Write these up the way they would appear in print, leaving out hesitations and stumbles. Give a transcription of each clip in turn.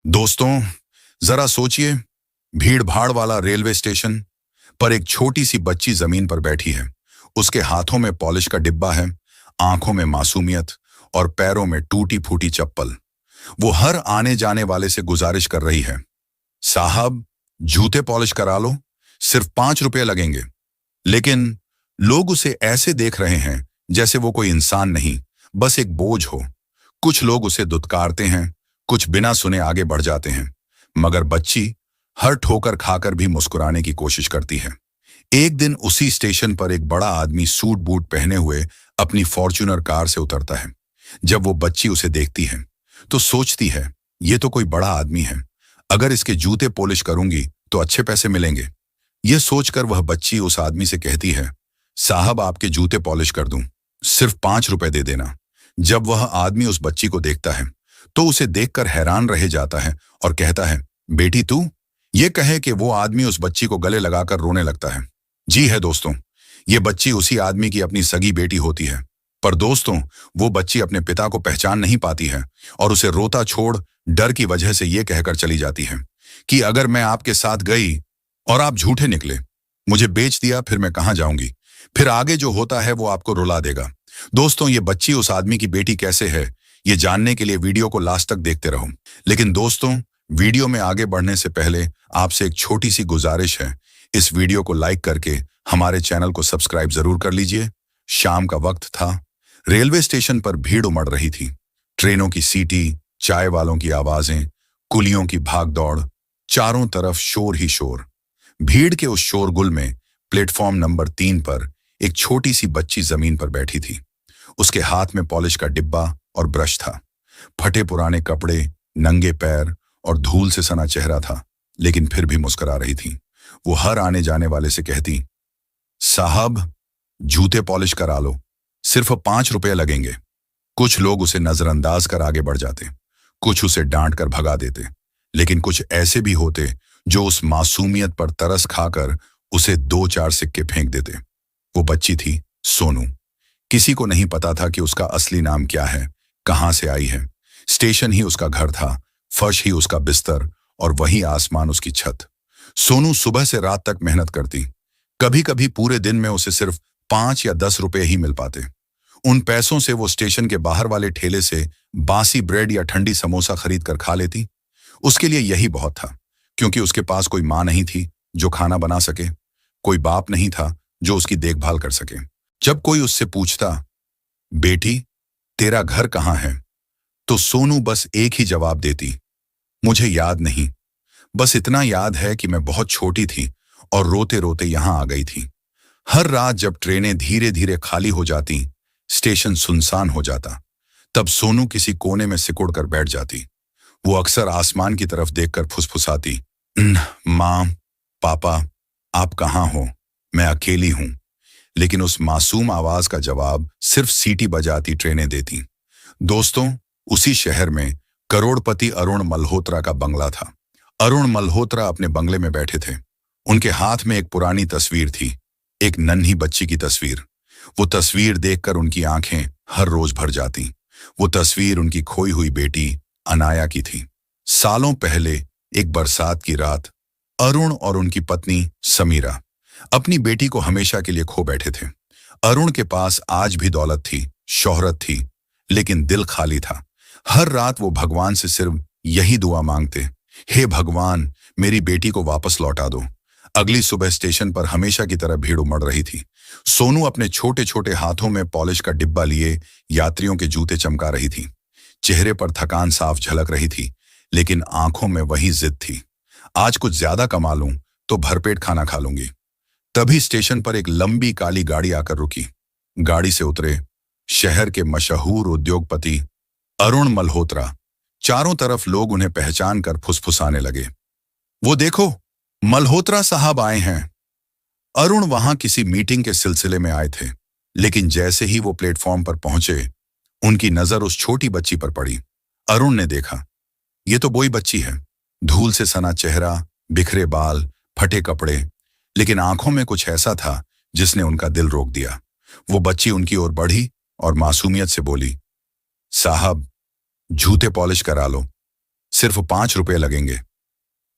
दोस्तों, जरा सोचिए, भीड़ भाड़ वाला रेलवे स्टेशन पर एक छोटी सी बच्ची जमीन पर बैठी है। उसके हाथों में पॉलिश का डिब्बा है, आंखों में मासूमियत और पैरों में टूटी फूटी चप्पल। वो हर आने जाने वाले से गुजारिश कर रही है, साहब, जूते पॉलिश करा लो, सिर्फ 5 रुपये लगेंगे। लेकिन लोग उसे ऐसे देख रहे हैं जैसे वो कोई इंसान नहीं, बस एक बोझ हो। कुछ लोग उसे दुत्कारते हैं, कुछ बिना सुने आगे बढ़ जाते हैं, मगर बच्ची हर ठोकर खाकर भी मुस्कुराने की कोशिश करती है। एक दिन उसी स्टेशन पर एक बड़ा आदमी सूट बूट पहने हुए अपनी फॉर्च्यूनर कार से उतरता है। जब वो बच्ची उसे देखती है तो सोचती है, ये तो कोई बड़ा आदमी है, अगर इसके जूते पॉलिश करूंगी तो अच्छे पैसे मिलेंगे। यह सोचकर वह बच्ची उस आदमी से कहती है, साहब, आपके जूते पॉलिश कर दूं, सिर्फ 5 रुपए दे देना। जब वह आदमी उस बच्ची को देखता है तो उसे देखकर हैरान रह जाता है और कहता है, बेटी तू? ये कहे कि वो आदमी उस बच्ची को गले लगाकर रोने लगता है। जी है दोस्तों, ये बच्ची उसी आदमी की अपनी सगी बेटी होती है। पर दोस्तों, वो बच्ची अपने पिता को पहचान नहीं पाती है और उसे रोता छोड़ डर की वजह से ये कहकर चली जाती है कि अगर मैं आपके साथ गई और आप झूठे निकले, मुझे बेच दिया, फिर मैं कहाँ जाऊंगी, फिर आगे जो होता है वो आपको रुला देगा। दोस्तों, ये बच्ची उस आदमी की बेटी कैसे है, ये जानने के लिए वीडियो को लास्ट तक देखते रहो। लेकिन दोस्तों, वीडियो में आगे बढ़ने से पहले आपसे एक छोटी सी गुजारिश है, इस वीडियो को लाइक करके हमारे चैनल को सब्सक्राइब जरूर कर लीजिए। शाम का वक्त था, रेलवे स्टेशन पर भीड़ उमड़ रही थी। ट्रेनों की सीटी, चाय वालों की आवाजें, कुलियों की भागदौड़, चारों तरफ शोर ही शोर। भीड़ के उस शोरगुल में प्लेटफॉर्म नंबर 3 पर एक छोटी सी बच्ची जमीन पर बैठी थी। उसके हाथ में पॉलिश का डिब्बा और ब्रश था। फटे पुराने कपड़े, नंगे पैर और धूल से सना चेहरा था, लेकिन फिर भी मुस्कुरा रही थी। वो हर आने जाने वाले से कहती, साहब, जूते पॉलिश करा लो, सिर्फ 5 रुपये लगेंगे। कुछ लोग उसे नजरअंदाज कर आगे बढ़ जाते, कुछ उसे डांट कर भगा देते, लेकिन कुछ ऐसे भी होते जो उस मासूमियत पर तरस खाकर उसे 2-4 सिक्के फेंक देते। वो बच्ची थी सोनू। किसी को नहीं पता था कि उसका असली नाम क्या है, कहां से आई है। स्टेशन ही उसका घर था, फर्श ही उसका बिस्तर और वही आसमान उसकी छत। सोनू सुबह से रात तक मेहनत करती। कभी कभी पूरे दिन में उसे सिर्फ 5 या 10 रुपए ही मिल पाते। उन पैसों से वो स्टेशन के बाहर वाले ठेले से बासी ब्रेड या ठंडी समोसा खरीद कर खा लेती। उसके लिए यही बहुत था, क्योंकि उसके पास कोई माँ नहीं थी जो खाना बना सके, कोई बाप नहीं था जो उसकी देखभाल कर सके। जब कोई उससे पूछता, बेटी, तेरा घर कहाँ है, तो सोनू बस एक ही जवाब देती, मुझे याद नहीं, बस इतना याद है कि मैं बहुत छोटी थी और रोते रोते यहां आ गई थी। हर रात जब ट्रेनें धीरे धीरे खाली हो जाती, स्टेशन सुनसान हो जाता, तब सोनू किसी कोने में सिकुड़ कर बैठ जाती। वो अक्सर आसमान की तरफ देखकर फुसफुसाती, माँ, पापा, आप कहाँ हो, मैं अकेली हूं। लेकिन उस मासूम आवाज का जवाब सिर्फ सीटी बजाती ट्रेनें देती। दोस्तों, उसी शहर में करोड़पति अरुण मल्होत्रा का बंगला था। अरुण मल्होत्रा अपने बंगले में बैठे थे। उनके हाथ में एक पुरानी तस्वीर थी, एक नन्ही बच्ची की तस्वीर। वो तस्वीर देखकर उनकी आंखें हर रोज भर जाती। वो तस्वीर उनकी खोई हुई बेटी अनाया की थी। सालों पहले एक बरसात की रात अरुण और उनकी पत्नी समीरा अपनी बेटी को हमेशा के लिए खो बैठे थे। अरुण के पास आज भी दौलत थी, शोहरत थी, लेकिन दिल खाली था। हर रात वो भगवान से सिर्फ यही दुआ मांगते, हे भगवान, मेरी बेटी को वापस लौटा दो। अगली सुबह स्टेशन पर हमेशा की तरह भीड़ उमड़ रही थी। सोनू अपने छोटे छोटे हाथों में पॉलिश का डिब्बा लिए यात्रियों के जूते चमका रही थी। चेहरे पर थकान साफ झलक रही थी, लेकिन आंखों में वही जिद थी, आज कुछ ज्यादा कमा लूं तो भरपेट खाना खा लूंगी। तभी स्टेशन पर एक लंबी काली गाड़ी आकर रुकी। गाड़ी से उतरे शहर के मशहूर उद्योगपति अरुण मल्होत्रा। चारों तरफ लोग उन्हें पहचान कर फुसफुसाने लगे, वो देखो, मल्होत्रा साहब आए हैं। अरुण वहां किसी मीटिंग के सिलसिले में आए थे, लेकिन जैसे ही वो प्लेटफॉर्म पर पहुंचे, उनकी नजर उस छोटी बच्ची पर पड़ी। अरुण ने देखा, ये तो वही बच्ची है, धूल से सना चेहरा, बिखरे बाल, फटे कपड़े, लेकिन आंखों में कुछ ऐसा था जिसने उनका दिल रोक दिया। वो बच्ची उनकी ओर बढ़ी और मासूमियत से बोली, साहब, जूते पॉलिश करा लो, सिर्फ 5 रुपए लगेंगे।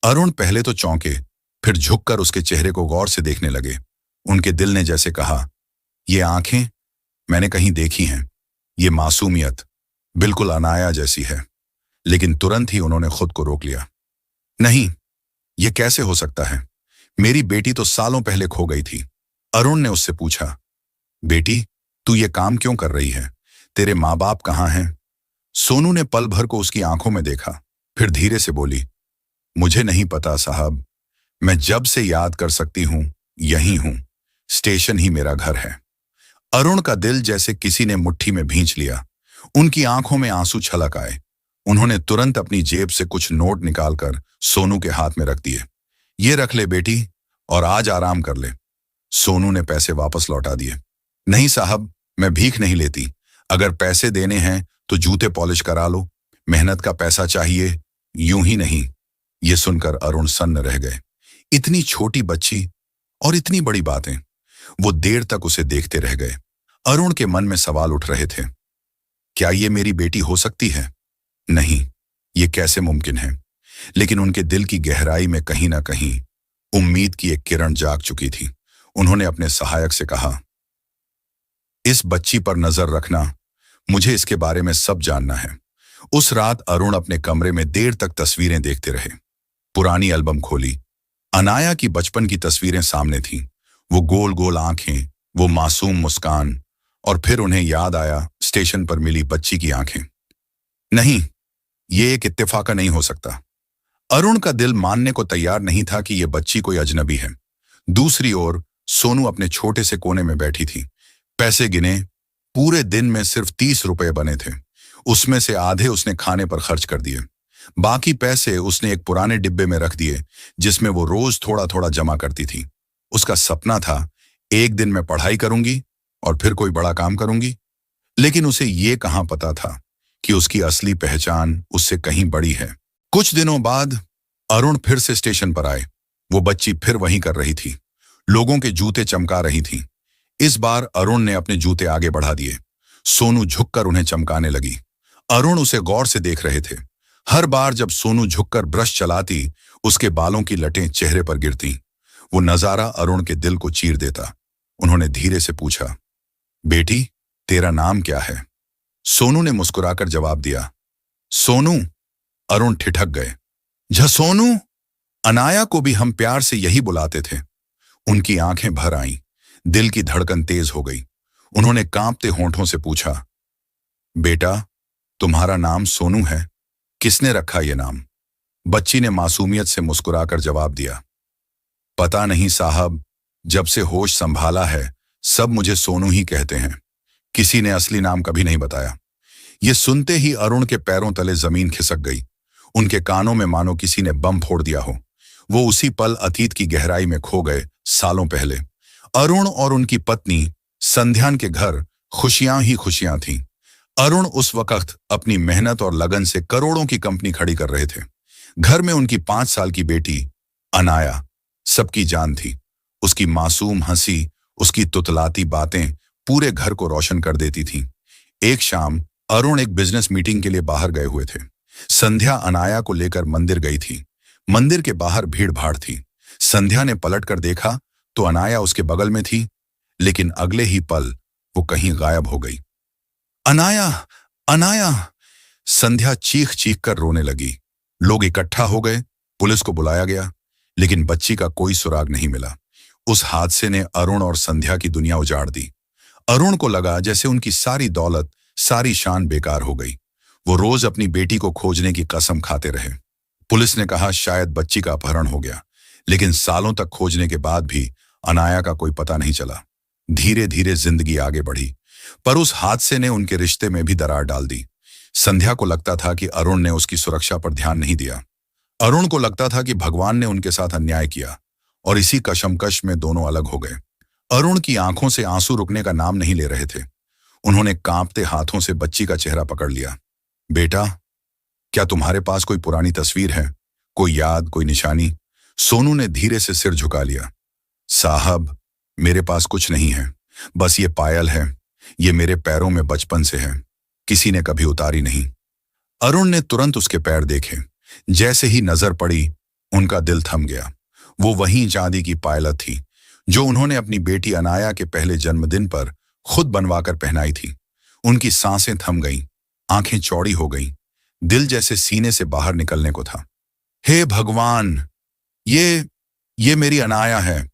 अरुण पहले तो चौंके, फिर झुककर उसके चेहरे को गौर से देखने लगे। उनके दिल ने जैसे कहा, ये आंखें मैंने कहीं देखी हैं, ये मासूमियत बिल्कुल अनाया जैसी है। लेकिन तुरंत ही उन्होंने खुद को रोक लिया। नहीं, ये कैसे हो सकता है? मेरी बेटी तो सालों पहले खो गई थी। अरुण ने उससे पूछा, बेटी, तू ये काम क्यों कर रही है? तेरे माँ बाप कहाँ हैं? सोनू ने पल भर को उसकी आंखों में देखा, फिर धीरे से बोली, मुझे नहीं पता साहब, मैं जब से याद कर सकती हूं यहीं हूं, स्टेशन ही मेरा घर है। अरुण का दिल जैसे किसी ने मुट्ठी में भींच लिया। उनकी आंखों में आंसू छलक आए। उन्होंने तुरंत अपनी जेब से कुछ नोट निकालकर सोनू के हाथ में रख दिए। ये रख ले बेटी, और आज आराम कर ले। सोनू ने पैसे वापस लौटा दिए। नहीं साहब, मैं भीख नहीं लेती। अगर पैसे देने हैं तो जूते पॉलिश करा लो, मेहनत का पैसा चाहिए, यूं ही नहीं। ये सुनकर अरुण सन्न रह गए। इतनी छोटी बच्ची और इतनी बड़ी बातें। वो देर तक उसे देखते रह गए। अरुण के मन में सवाल उठ रहे थे, क्या ये मेरी बेटी हो सकती है? नहीं, ये कैसे मुमकिन है? लेकिन उनके दिल की गहराई में कहीं ना कहीं उम्मीद की एक किरण जाग चुकी थी। उन्होंने अपने सहायक से कहा, इस बच्ची पर नजर रखना, मुझे इसके बारे में सब जानना है। उस रात अरुण अपने कमरे में देर तक तस्वीरें देखते रहे। पुरानी एल्बम खोली। अनाया की बचपन की तस्वीरें सामने थीं। वो गोल गोल आंखें, वो मासूम मुस्कान, और फिर उन्हें याद आया स्टेशन पर मिली बच्ची की आंखें। नहीं, ये एक इत्तेफाक नहीं हो सकता। अरुण का दिल मानने को तैयार नहीं था कि यह बच्ची कोई अजनबी है। दूसरी ओर सोनू अपने छोटे से कोने में बैठी थी। पैसे गिने। पूरे दिन में सिर्फ 30 रुपए बने थे। उसमें से आधे उसने खाने पर खर्च कर दिए। बाकी पैसे उसने एक पुराने डिब्बे में रख दिए, जिसमें वो रोज थोड़ा थोड़ा जमा करती थी। उसका सपना था, एक दिन मैं पढ़ाई करूंगी और फिर कोई बड़ा काम करूंगी। लेकिन उसे ये कहां पता था कि उसकी असली पहचान उससे कहीं बड़ी है। कुछ दिनों बाद अरुण फिर से स्टेशन पर आए। वो बच्ची फिर वहीं कर रही थी। लोगों के जूते चमका रही थी। इस बार अरुण ने अपने जूते आगे बढ़ा दिए। सोनू झुककर उन्हें चमकाने लगी। अरुण उसे गौर से देख रहे थे। हर बार जब सोनू झुककर ब्रश चलाती, उसके बालों की लटें चेहरे पर गिरती। वो नजारा अरुण के दिल को चीर देता। उन्होंने धीरे से पूछा, बेटी, तेरा नाम क्या है? सोनू ने मुस्कुराकर जवाब दिया, सोनू। अरुण ठिठक गए। सोनू? अनाया को भी हम प्यार से यही बुलाते थे। उनकी आंखें भर आईं। दिल की धड़कन तेज हो गई। उन्होंने कांपते होंठों से पूछा, बेटा, तुम्हारा नाम सोनू है? किसने रखा ये नाम? बच्ची ने मासूमियत से मुस्कुराकर जवाब दिया, पता नहीं साहब, जब से होश संभाला है सब मुझे सोनू ही कहते हैं। किसी ने असली नाम कभी नहीं बताया। ये सुनते ही अरुण के पैरों तले जमीन खिसक गई। उनके कानों में मानो किसी ने बम फोड़ दिया हो। वो उसी पल अतीत की गहराई में खो गए, सालों पहले। अरुण और उनकी पत्नी संध्यान के घर खुशियां ही खुशियां थीं। अरुण उस वक्त अपनी मेहनत और लगन से करोड़ों की कंपनी खड़ी कर रहे थे। घर में उनकी 5 साल की बेटी अनाया सबकी जान थी। उसकी मासूम हंसी, उसकी तुतलाती बातें पूरे घर को रोशन कर देती थीं। एक शाम अरुण एक बिजनेस मीटिंग के लिए बाहर गए हुए थे। संध्या अनाया को लेकर मंदिर गई थी। मंदिर के बाहर भीड़ भाड़ थी। संध्या ने पलटकर देखा तो अनाया उसके बगल में थी, लेकिन अगले ही पल वो कहीं गायब हो गई। अनाया, अनाया! संध्या चीख चीख कर रोने लगी। लोग इकट्ठा हो गए। पुलिस को बुलाया गया, लेकिन बच्ची का कोई सुराग नहीं मिला। उस हादसे ने अरुण और संध्या की दुनिया उजाड़ दी। अरुण को लगा जैसे उनकी सारी दौलत, सारी शान बेकार हो गई। वो रोज अपनी बेटी को खोजने की कसम खाते रहे। पुलिस ने कहा शायद बच्ची का अपहरण हो गया, लेकिन सालों तक खोजने के बाद भी अनाया का कोई पता नहीं चला। धीरे धीरे जिंदगी आगे बढ़ी, पर उस हादसे ने उनके रिश्ते में भी दरार डाल दी। संध्या को लगता था कि अरुण ने उसकी सुरक्षा पर ध्यान नहीं दिया। अरुण को लगता था कि भगवान ने उनके साथ अन्याय किया, और इसी कशमकश में दोनों अलग हो गए। अरुण की आंखों से आंसू रुकने का नाम नहीं ले रहे थे। उन्होंने कांपते हाथों से बच्ची का चेहरा पकड़ लिया। बेटा, क्या तुम्हारे पास कोई पुरानी तस्वीर है? कोई याद, कोई निशानी? सोनू ने धीरे से सिर झुका लिया। साहब, मेरे पास कुछ नहीं है, बस ये पायल है। ये मेरे पैरों में बचपन से है, किसी ने कभी उतारी नहीं। अरुण ने तुरंत उसके पैर देखे, जैसे ही नजर पड़ी, उनका दिल थम गया। वो वहीं चांदी की पायलट थी जो उन्होंने अपनी बेटी अनाया के पहले जन्मदिन पर खुद बनवाकर पहनाई थी। उनकी सांसें थम गईं, आंखें चौड़ी हो गईं, दिल जैसे सीने से बाहर निकलने को था। हे भगवान, ये ये मेरी अनाया है।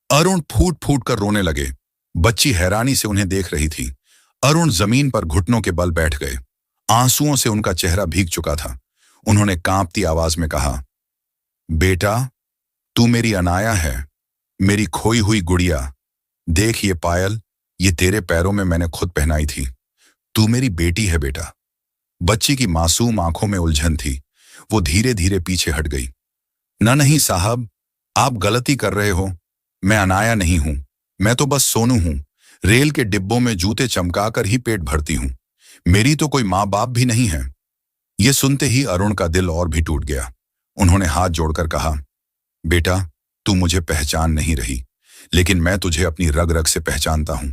अरुण फूट फूट कर रोने लगे। बच्ची हैरानी से उन्हें देख रही थी। अरुण जमीन पर घुटनों के बल बैठ गए। आंसुओं से उनका चेहरा भीग चुका था। उन्होंने कांपती आवाज में कहा, बेटा, तू मेरी अनाया है, मेरी खोई हुई गुड़िया। देख ये पायल, ये तेरे पैरों में मैंने खुद पहनाई थी। तू मेरी बेटी है बेटा। बच्ची की मासूम आंखों में उलझन थी। वो धीरे धीरे पीछे हट गई। नहीं साहब, आप गलती कर रहे हो। मैं अनाया नहीं हूं, मैं तो बस सोनू हूं। रेल के डिब्बों में जूते चमकाकर ही पेट भरती हूं। मेरी तो कोई माँ बाप भी नहीं है। ये सुनते ही अरुण का दिल और भी टूट गया। उन्होंने हाथ जोड़कर कहा, बेटा, तू मुझे पहचान नहीं रही, लेकिन मैं तुझे अपनी रग रग से पहचानता हूं।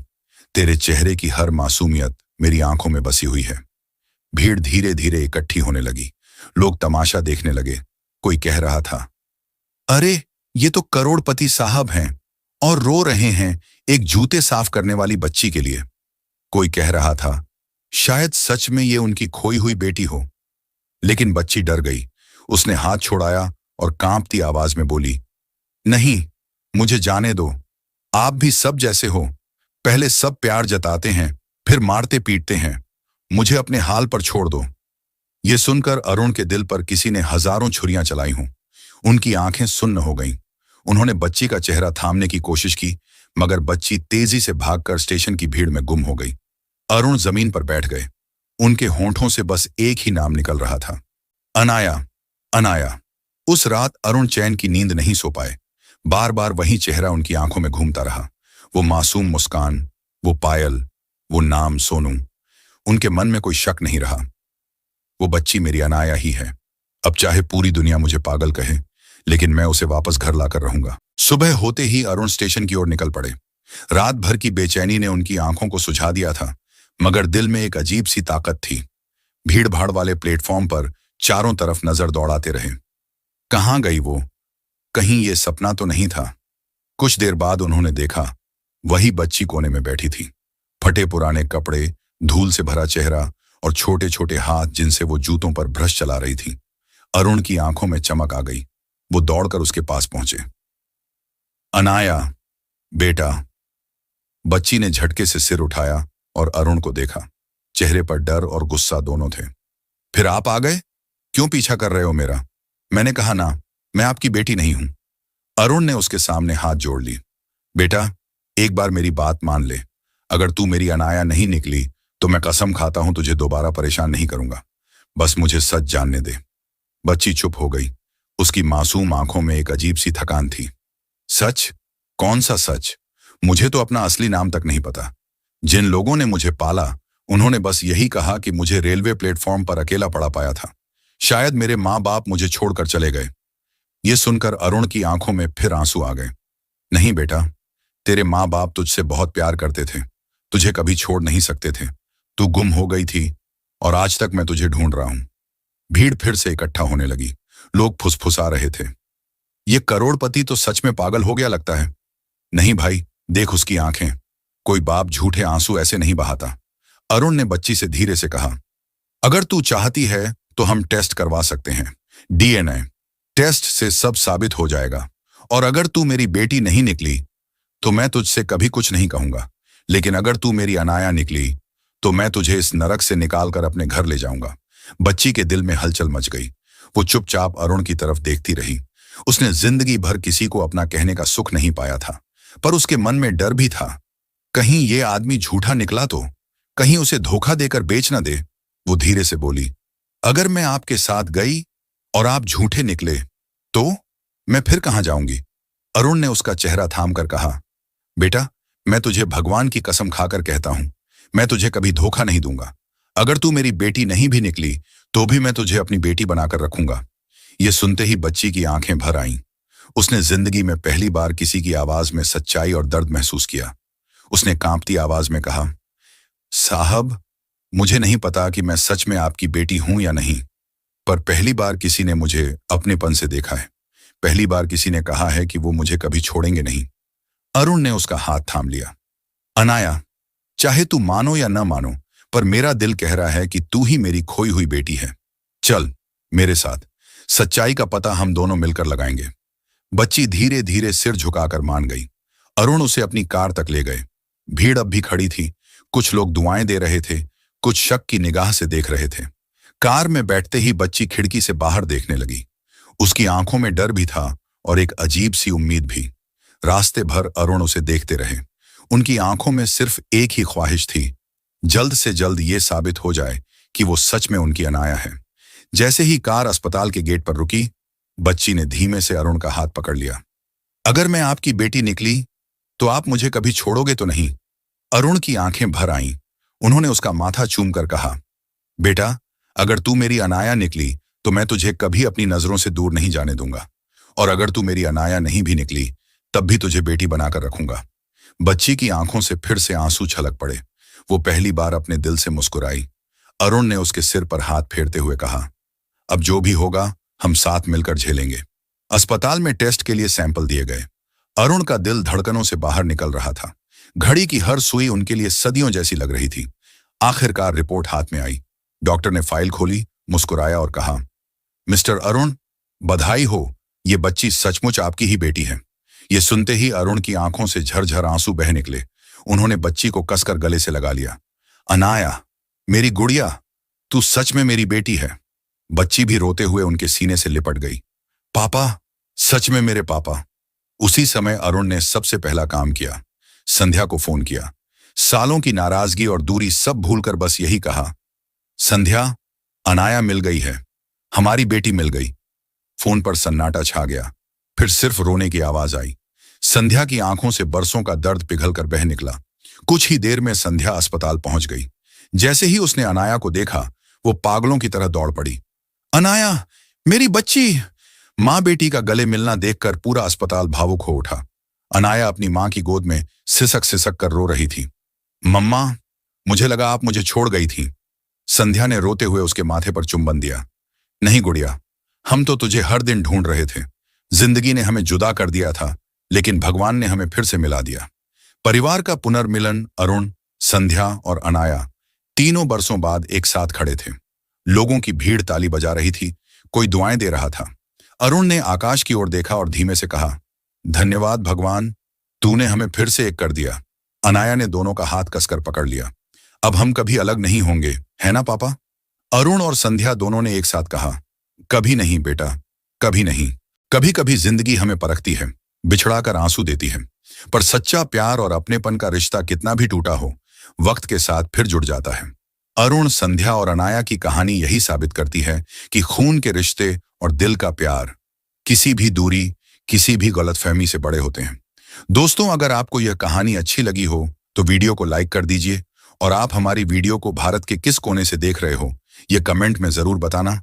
तेरे चेहरे की हर मासूमियत मेरी आंखों में बसी हुई है। भीड़ धीरे धीरे इकट्ठी होने लगी। लोग तमाशा देखने लगे। कोई कह रहा था, अरे, ये तो करोड़पति साहब हैं और रो रहे हैं एक जूते साफ करने वाली बच्ची के लिए। कोई कह रहा था, शायद सच में ये उनकी खोई हुई बेटी हो। लेकिन बच्ची डर गई। उसने हाथ छोड़ाया और कांपती आवाज में बोली, नहीं, मुझे जाने दो। आप भी सब जैसे हो। पहले सब प्यार जताते हैं, फिर मारते पीटते हैं। मुझे अपने हाल पर छोड़ दो। ये सुनकर अरुण के दिल पर किसी ने हजारों छुरियां चलाई हों। उनकी आंखें सुन्न हो गईं। उन्होंने बच्ची का चेहरा थामने की कोशिश की, मगर बच्ची तेजी से भागकर स्टेशन की भीड़ में गुम हो गई। अरुण जमीन पर बैठ गए। उनके होंठों से बस एक ही नाम निकल रहा था, अनाया, अनाया। उस रात अरुण चैन की नींद नहीं सो पाए। बार बार वही चेहरा उनकी आंखों में घूमता रहा। वो मासूम मुस्कान, वो पायल, वो नाम सोनू। उनके मन में कोई शक नहीं रहा। वो बच्ची मेरी अनाया ही है। अब चाहे पूरी दुनिया मुझे पागल कहे, लेकिन मैं उसे वापस घर लाकर रहूंगा। सुबह होते ही अरुण स्टेशन की ओर निकल पड़े। रात भर की बेचैनी ने उनकी आंखों को सुझा दिया था, मगर दिल में एक अजीब सी ताकत थी। भीड़ भाड़ वाले प्लेटफॉर्म पर चारों तरफ नजर दौड़ाते रहे। कहाँ गई वो? कहीं ये सपना तो नहीं था? कुछ देर बाद उन्होंने देखा, वही बच्ची कोने में बैठी थी। फटे पुराने कपड़े, धूल से भरा चेहरा और छोटे छोटे हाथ जिनसे वो जूतों पर ब्रश चला रही थी। अरुण की आंखों में चमक आ गई। वो दौड़कर उसके पास पहुंचे। अनाया, बेटा। बच्ची ने झटके से सिर उठाया और अरुण को देखा। चेहरे पर डर और गुस्सा दोनों थे। फिर आप आ गए? क्यों पीछा कर रहे हो मेरा? मैंने कहा ना, मैं आपकी बेटी नहीं हूं। अरुण ने उसके सामने हाथ जोड़ ली। बेटा, एक बार मेरी बात मान ले। अगर तू मेरी अनाया नहीं निकली तो मैं कसम खाता हूं तुझे दोबारा परेशान नहीं करूंगा। बस मुझे सच जानने दे। बच्ची चुप हो गई। उसकी मासूम आंखों में एक अजीब सी थकान थी। सच? कौन सा सच? मुझे तो अपना असली नाम तक नहीं पता। जिन लोगों ने मुझे पाला, उन्होंने बस यही कहा कि मुझे रेलवे प्लेटफॉर्म पर अकेला पड़ा पाया था। शायद मेरे माँ बाप मुझे छोड़कर चले गए। ये सुनकर अरुण की आंखों में फिर आंसू आ गए। नहीं बेटा, तेरे माँ बाप तुझसे बहुत प्यार करते थे, तुझे कभी छोड़ नहीं सकते थे। तू गुम हो गई थी और आज तक मैं तुझे ढूंढ रहा हूं। भीड़ फिर से इकट्ठा होने लगी। लोग फुसफुसा रहे थे, ये करोड़पति तो सच में पागल हो गया लगता है। नहीं भाई, देख उसकी आंखें। कोई बाप झूठे आंसू ऐसे नहीं बहाता। अरुण ने बच्ची से धीरे से कहा, अगर तू चाहती है तो हम टेस्ट करवा सकते हैं। डीएनए टेस्ट से सब साबित हो जाएगा। और अगर तू मेरी बेटी नहीं निकली तो मैं तुझसे कभी कुछ नहीं कहूंगा। लेकिन अगर तू मेरी अनाया निकली तो मैं तुझे इस नरक से निकालकर अपने घर ले जाऊंगा। बच्ची के दिल में हलचल मच गई। वो चुपचाप अरुण की तरफ देखती रही। उसने जिंदगी भर किसी को अपना कहने का सुख नहीं पाया था, पर उसके मन में डर भी था। कहीं ये आदमी झूठा निकला तो? कहीं उसे धोखा देकर बेच न दे। वो धीरे से बोली, अगर मैं आपके साथ गई और आप झूठे निकले तो मैं फिर कहां जाऊंगी? अरुण ने उसका चेहरा थाम कर कहा, बेटा, मैं तुझे भगवान की कसम खाकर कहता हूं, मैं तुझे कभी धोखा नहीं दूंगा। अगर तू मेरी बेटी नहीं भी निकली तो भी मैं तुझे अपनी बेटी बनाकर रखूंगा। ये सुनते ही बच्ची की आंखें भर आईं। उसने जिंदगी में पहली बार किसी की आवाज में सच्चाई और दर्द महसूस किया। उसने कांपती आवाज में कहा, साहब, मुझे नहीं पता कि मैं सच में आपकी बेटी हूं या नहीं, पर पहली बार किसी ने मुझे अपनेपन से देखा है। पहली बार किसी ने कहा है कि वो मुझे कभी छोड़ेंगे नहीं। अरुण ने उसका हाथ थाम लिया। अनाया, चाहे तू मानो या न मानो, पर मेरा दिल कह रहा है कि तू ही मेरी खोई हुई बेटी है। चल मेरे साथ, सच्चाई का पता हम दोनों मिलकर लगाएंगे। बच्ची धीरे धीरे सिर झुकाकर मान गई। अरुण उसे अपनी कार तक ले गए। भीड़ अब भी खड़ी थी। कुछ लोग दुआएं दे रहे थे, कुछ शक की निगाह से देख रहे थे। कार में बैठते ही बच्ची खिड़की से बाहर देखने लगी। उसकी आंखों में डर भी था और एक अजीब सी उम्मीद भी। रास्ते भर अरुण उसे देखते रहे। उनकी आंखों में सिर्फ एक ही ख्वाहिश थी, जल्द से जल्द ये साबित हो जाए कि वो सच में उनकी अनाया है। जैसे ही कार अस्पताल के गेट पर रुकी, बच्ची ने धीमे से अरुण का हाथ पकड़ लिया। अगर मैं आपकी बेटी निकली तो आप मुझे कभी छोड़ोगे तो नहीं? अरुण की आंखें भर आईं। उन्होंने उसका माथा चूमकर कहा, बेटा, अगर तू मेरी अनाया निकली तो मैं तुझे कभी अपनी नजरों से दूर नहीं जाने दूंगा, और अगर तू मेरी अनाया नहीं भी निकली तब भी तुझे बेटी बनाकर रखूंगा। बच्ची की आंखों से फिर से आंसू छलक पड़े। वो पहली बार अपने दिल से मुस्कुराई। अरुण ने उसके सिर पर हाथ फेरते हुए कहा, अब जो भी होगा हम साथ मिलकर झेलेंगे। अस्पताल में टेस्ट के लिए सैंपल दिए गए। अरुण का दिल धड़कनों से बाहर निकल रहा था। घड़ी की हर सुई उनके लिए सदियों जैसी लग रही थी। आखिरकार रिपोर्ट हाथ में आई। डॉक्टर ने फाइल खोली, मुस्कुराया और कहा, मिस्टर अरुण, बधाई हो, ये बच्ची सचमुच आपकी ही बेटी है। ये सुनते ही अरुण की आंखों से झरझर आंसू बह निकले। उन्होंने बच्ची को कसकर गले से लगा लिया। अनाया, मेरी गुड़िया, तू सच में मेरी बेटी है। बच्ची भी रोते हुए उनके सीने से लिपट गई। पापा, सच में मेरे पापा। उसी समय अरुण ने सबसे पहला काम किया। संध्या को फोन किया। सालों की नाराजगी और दूरी सब भूलकर बस यही कहा, संध्या, अनाया मिल गई है, हमारी बेटी मिल गई। फोन पर सन्नाटा छा गया। फिर सिर्फ रोने की आवाज आई। संध्या की आंखों से बरसों का दर्द पिघलकर बह निकला। कुछ ही देर में संध्या अस्पताल पहुंच गई। जैसे ही उसने अनाया को देखा, वो पागलों की तरह दौड़ पड़ी। अनाया, मेरी बच्ची! मां बेटी का गले मिलना देखकर पूरा अस्पताल भावुक हो उठा। अनाया अपनी मां की गोद में सिसक सिसक कर रो रही थी। मम्मा, मुझे लगा आप मुझे छोड़ गई थी। संध्या ने रोते हुए उसके माथे पर चुंबन दिया। नहीं गुड़िया, हम तो तुझे हर दिन ढूंढ रहे थे। जिंदगी ने हमें जुदा कर दिया था, लेकिन भगवान ने हमें फिर से मिला दिया। परिवार का पुनर्मिलन अरुण, संध्या और अनाया तीनों बरसों बाद एक साथ खड़े थे। लोगों की भीड़ ताली बजा रही थी, कोई दुआएं दे रहा था। अरुण ने आकाश की ओर देखा और धीमे से कहा, धन्यवाद भगवान, तूने हमें फिर से एक कर दिया। अनाया ने दोनों का हाथ कसकर पकड़ लिया। अब हम कभी अलग नहीं होंगे, है ना पापा? अरुण और संध्या दोनों ने एक साथ कहा, कभी नहीं बेटा, कभी नहीं। कभी कभी जिंदगी हमें परखती है, बिछड़ाकर आंसू देती है, पर सच्चा प्यार और अपनेपन का रिश्ता कितना भी टूटा हो, वक्त के साथ फिर जुड़ जाता है। अरुण, संध्या और अनाया की कहानी यही साबित करती है कि खून के रिश्ते और दिल का प्यार किसी भी दूरी, किसी भी गलतफहमी से बड़े होते हैं। दोस्तों, अगर आपको यह कहानी अच्छी लगी हो तो वीडियो को लाइक कर दीजिए, और आप हमारी वीडियो को भारत के किस कोने से देख रहे हो, यह कमेंट में जरूर बताना।